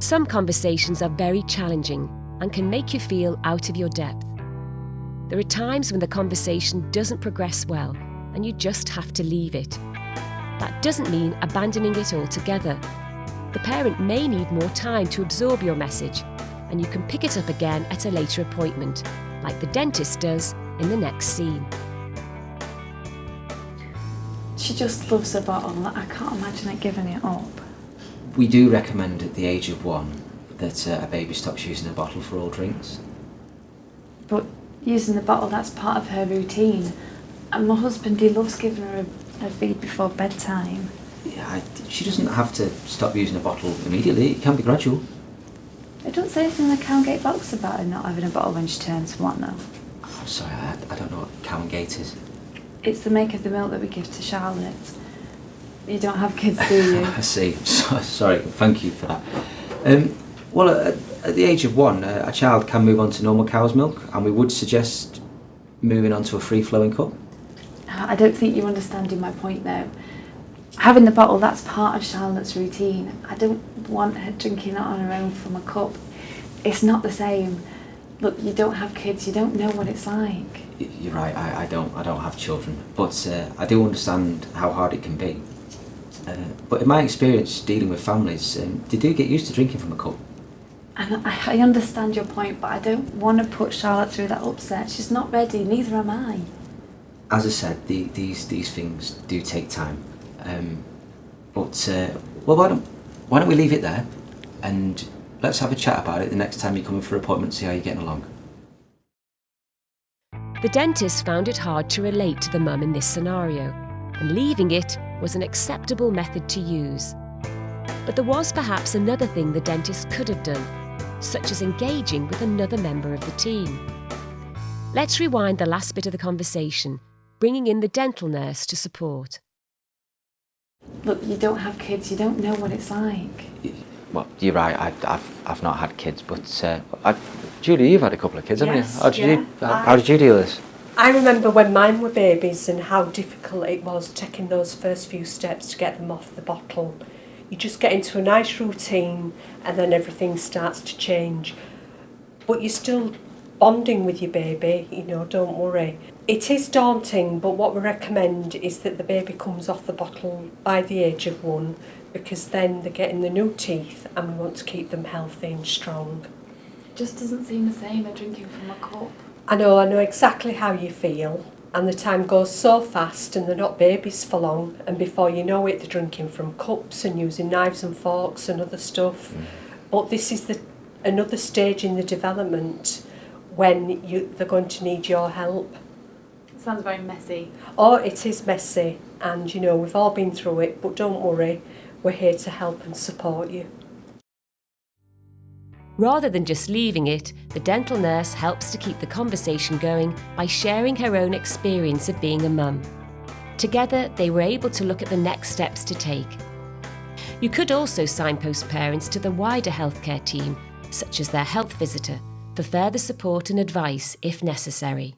Some conversations are very challenging and can make you feel out of your depth. There are times when the conversation doesn't progress well and you just have to leave it. That doesn't mean abandoning it altogether. The parent may need more time to absorb your message, and you can pick it up again at a later appointment, like the dentist does in the next scene. She just loves her bottle. I can't imagine her giving it up. We do recommend at the age of 1 that a baby stops using a bottle for all drinks. But using the bottle, that's part of her routine. And my husband, he loves giving her a feed before bedtime. Yeah, she doesn't have to stop using a bottle immediately. It can be gradual. I don't say anything in the Cowgate box about her not having a bottle when she turns 1, though. I'm sorry, I don't know what Cowgate is. It's the make of the milk that we give to Charlotte. You don't have kids, do you? I see. Sorry, thank you for that. Well, at the age of 1, a child can move on to normal cow's milk, and we would suggest moving on to a free-flowing cup. I don't think you're understanding my point, though. Having the bottle, that's part of Charlotte's routine. I don't want her drinking it on her own from a cup. It's not the same. Look, you don't have kids, you don't know what it's like. You're right, I don't have children, but I do understand how hard it can be. But in my experience dealing with families, they do get used to drinking from a cup. And I understand your point, but I don't want to put Charlotte through that upset. She's not ready, neither am I. As I said, these things do take time. But why don't we leave it there, and let's have a chat about it the next time you come in for an appointment, see how you're getting along. The dentist found it hard to relate to the mum in this scenario, and leaving it was an acceptable method to use. But there was perhaps another thing the dentist could have done, such as engaging with another member of the team. Let's rewind the last bit of the conversation, bringing in the dental nurse to support. Look, you don't have kids, you don't know what it's like. Well, you're right, I've not had kids, but Julie, you've had a couple of kids, haven't you? How did you deal with this? I remember when mine were babies and how difficult it was taking those first few steps to get them off the bottle. You just get into a nice routine and then everything starts to change. But you're still bonding with your baby, don't worry. It is daunting, but what we recommend is that the baby comes off the bottle by the age of 1, because then they're getting the new teeth and we want to keep them healthy and strong. It just doesn't seem the same as drinking from a cup. I know exactly how you feel, and the time goes so fast and they're not babies for long, and before you know it they're drinking from cups and using knives and forks and other stuff. But this is another stage in the development when they're going to need your help. It sounds very messy. Oh, it is messy, and we've all been through it, but don't worry, we're here to help and support you. Rather than just leaving it, the dental nurse helps to keep the conversation going by sharing her own experience of being a mum. Together, they were able to look at the next steps to take. You could also signpost parents to the wider healthcare team, such as their health visitor, for further support and advice if necessary.